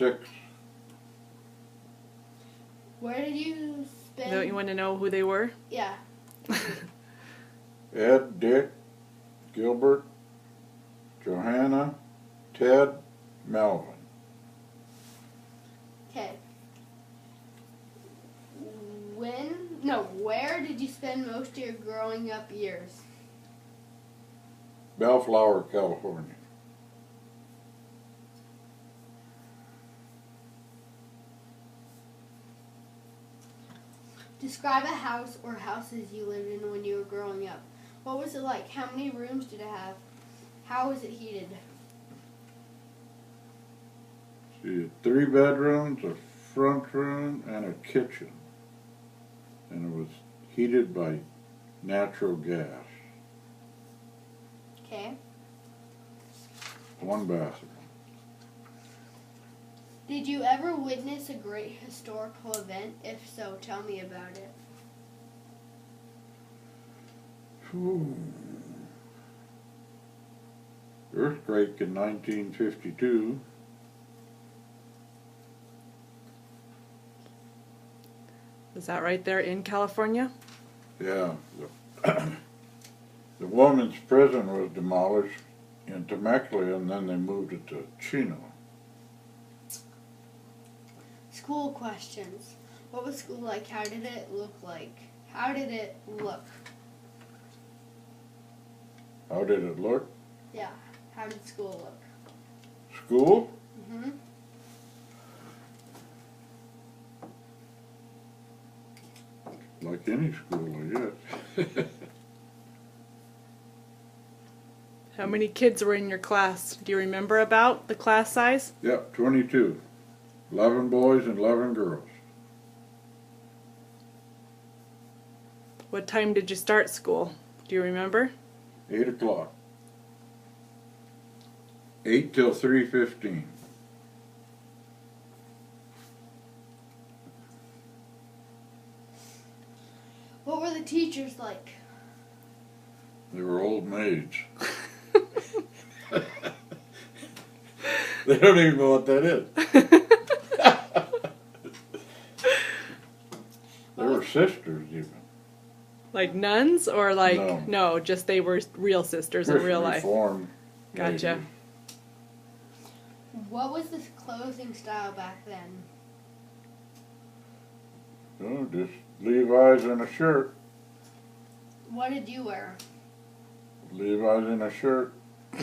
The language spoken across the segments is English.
6. Where did you spend? Don't you want to know who they were? Yeah. Ed, Dick, Gilbert, Johanna, Ted, Melvin. Okay. Where did you spend most of your growing up years? Bellflower, California. Describe a house or houses you lived in when you were growing up. What was it like? How many rooms did it have? How was it heated? She had 3 bedrooms, a front room, and a kitchen. And it was heated by natural gas. Okay. 1 bathroom. Did you ever witness a great historical event? If so, tell me about it. Whew. Earthquake in 1952. Is that right there in California? Yeah. The woman's prison was demolished in Temecula, and then they moved it to Chino. School questions. What was school like? How did it look like? How did it look? How did it look? Yeah. How did school look? School? Mm-hmm. Like any school, I guess. How many kids were in your class? Do you remember about the class size? Yep, 22. 11 boys and 11 girls. What time did you start school? Do you remember? 8 o'clock. 8 till 3:15. What were the teachers like? They were old maids. They don't even know what that is. They were sisters even. Like nuns or like No. no, just they were real sisters in real life. Reformed Gotcha. ladies. What was the clothing style back then? Oh, just Levi's and a shirt. What did you wear? Levi's and a shirt.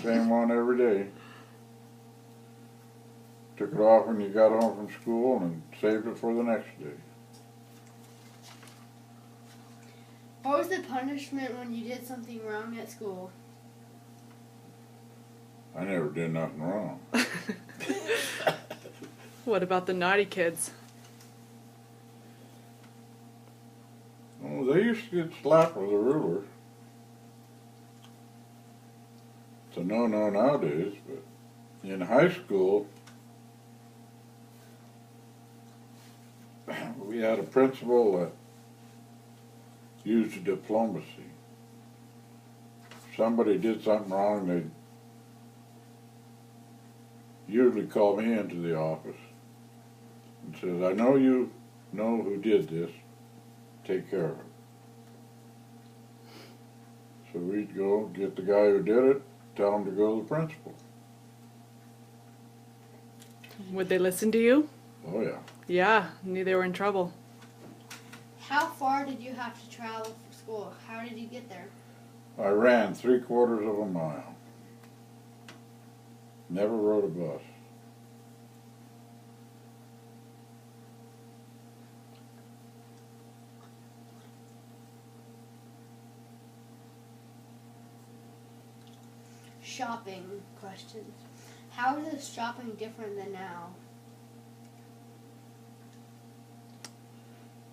Same one every day. Took it off when you got home from school and saved it for the next day. What was the punishment when you did something wrong at school? I never did nothing wrong. What about the naughty kids? Oh, they used to get slapped with a ruler. It's a no-no nowadays, but in high school, we had a principal that used diplomacy. If somebody did something wrong, they'd usually call me into the office and says, I know you know who did this, take care of it. So we'd go get the guy who did it, tell him to go to the principal. Would they listen to you? Oh yeah. Yeah, knew they were in trouble. How far did you have to travel for school? How did you get there? I ran 3/4 of a mile. Never rode a bus. Shopping questions. How is shopping different than now?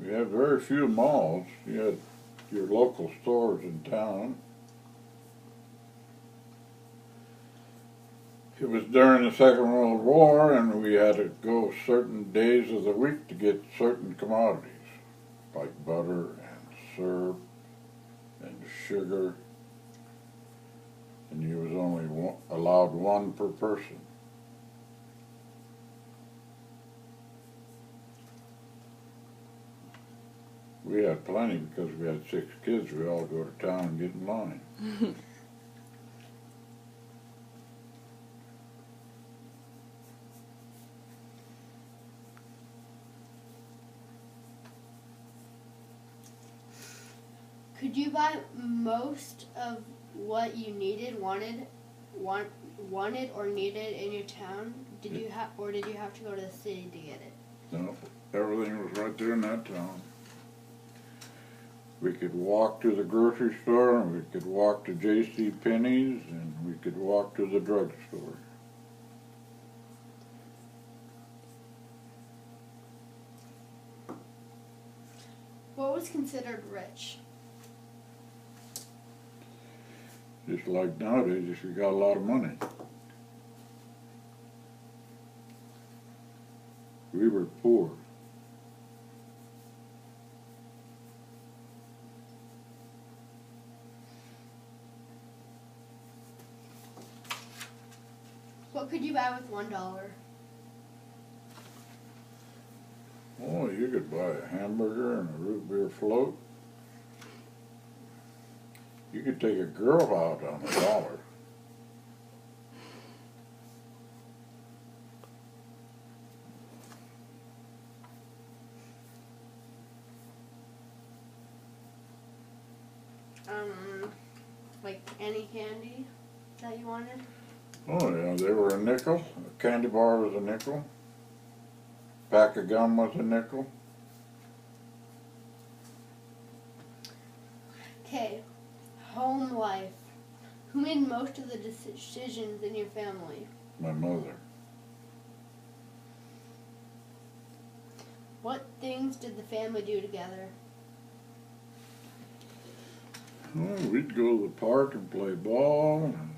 We had very few malls. You had your local stores in town. It was during the Second World War, and we had to go certain days of the week to get certain commodities, like butter and syrup and sugar, and you was only allowed one per person. We had plenty because we had 6 kids. We all go to town and get in line. Could you buy most of what you wanted, or needed in your town? Did you have to go to the city to get it? No, everything was right there in that town. We could walk to the grocery store, and we could walk to J.C. Penney's, and we could walk to the drugstore. What was considered rich? Just like nowadays, if you got a lot of money. We were poor. What could you buy with $1? Oh, you could buy a hamburger and a root beer float. You could take a girl out on $1. Like any candy that you wanted? Oh yeah, they were a nickel. A candy bar was a nickel. Pack of gum was a nickel. Okay, home life. Who made most of the decisions in your family? My mother. What things did the family do together? Oh, we'd go to the park and play ball and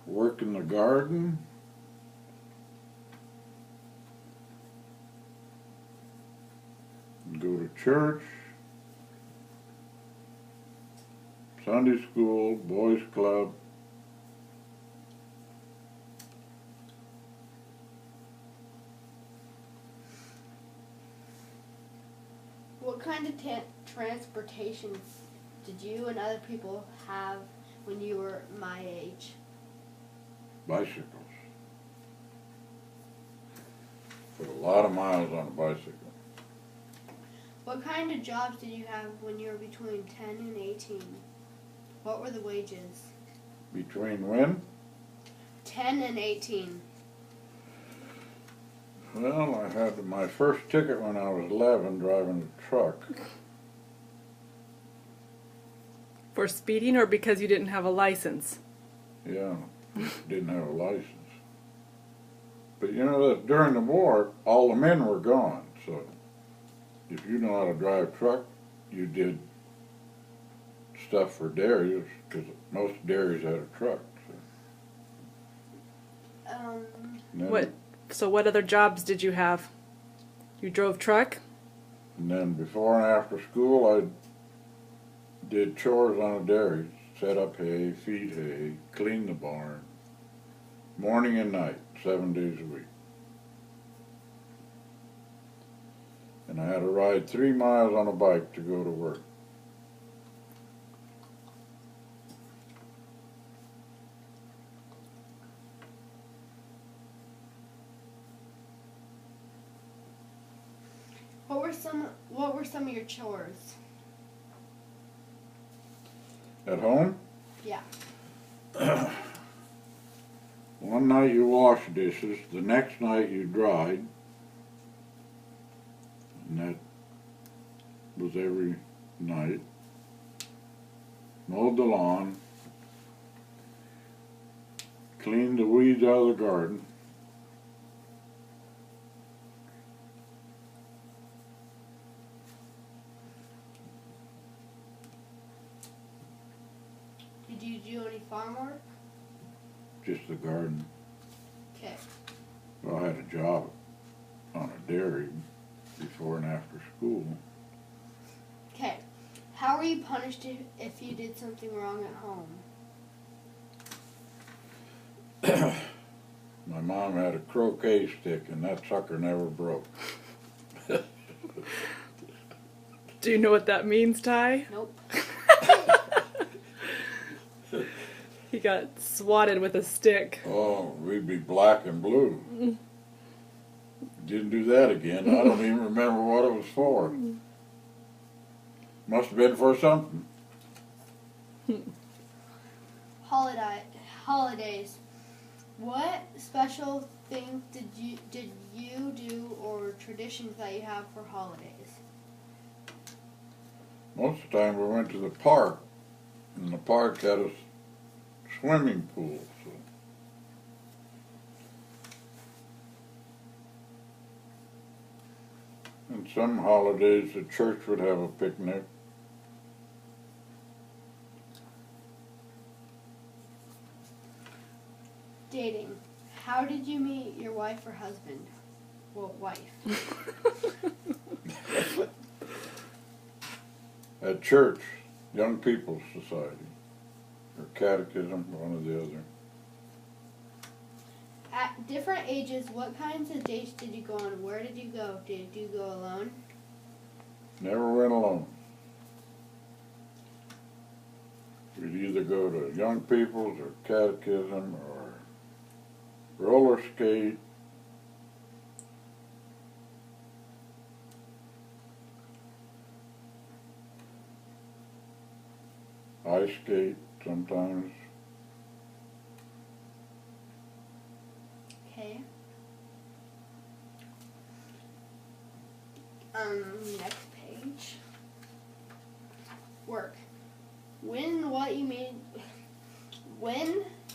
work in the garden. And go to church, Sunday school, boys club. What kind of transportation did you and other people have when you were my age? Bicycles. Put a lot of miles on a bicycle. What kind of jobs did you have when you were between 10 and 18? What were the wages? Between when? 10 and 18. Well, I had my first ticket when I was 11 driving a truck. For speeding or because you didn't have a license? Yeah, didn't have a license. But you know that during the war, all the men were gone. So if you know how to drive a truck, you did stuff for dairies, because most dairies had a truck. So. What other jobs did you have? You drove truck? And then before and after school, I did chores on a dairy, set up hay, feed hay, clean the barn, morning and night, 7 days a week. And I had to ride 3 miles on a bike to go to work. What were some of your chores? At home? Yeah. One night you washed dishes, the next night you dried, and that was every night. Mowed the lawn, cleaned the weeds out of the garden. Did you do any farm work? Just the garden. Okay. Well, I had a job on a dairy before and after school. Okay. How were you punished if you did something wrong at home? My mom had a croquet stick and that sucker never broke. Do you know what that means, Ty? Nope. He got swatted with a stick. Oh, we'd be black and blue. Didn't do that again. I don't even remember what it was for. Must have been for something. Holidays. What special things did you do or traditions that you have for holidays? Most of the time we went to the park, and the park had a swimming pool. So. And some holidays the church would have a picnic. Dating. How did you meet your wife or husband? Well, wife. At church, Young People's Society, or catechism, one or the other. At different ages, what kinds of dates did you go on? Where did you go? Did you go alone? Never went alone. We'd either go to Young People's or catechism or roller skate. Ice skate sometimes. Okay. Next page. Work. When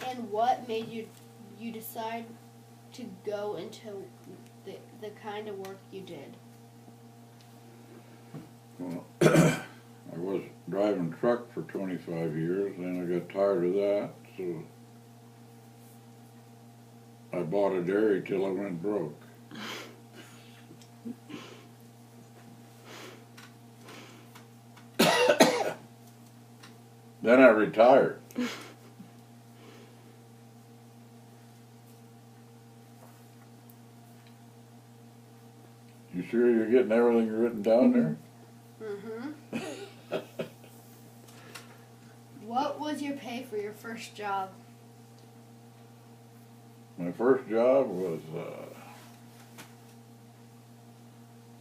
and what made you decide to go into the kind of work you did? Well, I was driving truck for 25 years, then I got tired of that, so I bought a dairy till I went broke. Then I retired. You sure you're getting everything written down there? Mm-hmm. What was your pay for your first job? My first job was, I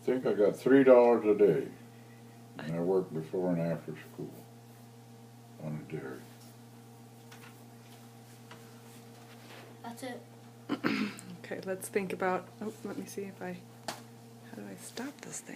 think I got $3 a day. And I worked before and after school on a dairy. That's it. Okay, let's think about. Oh, let me see if I. How do I stop this thing?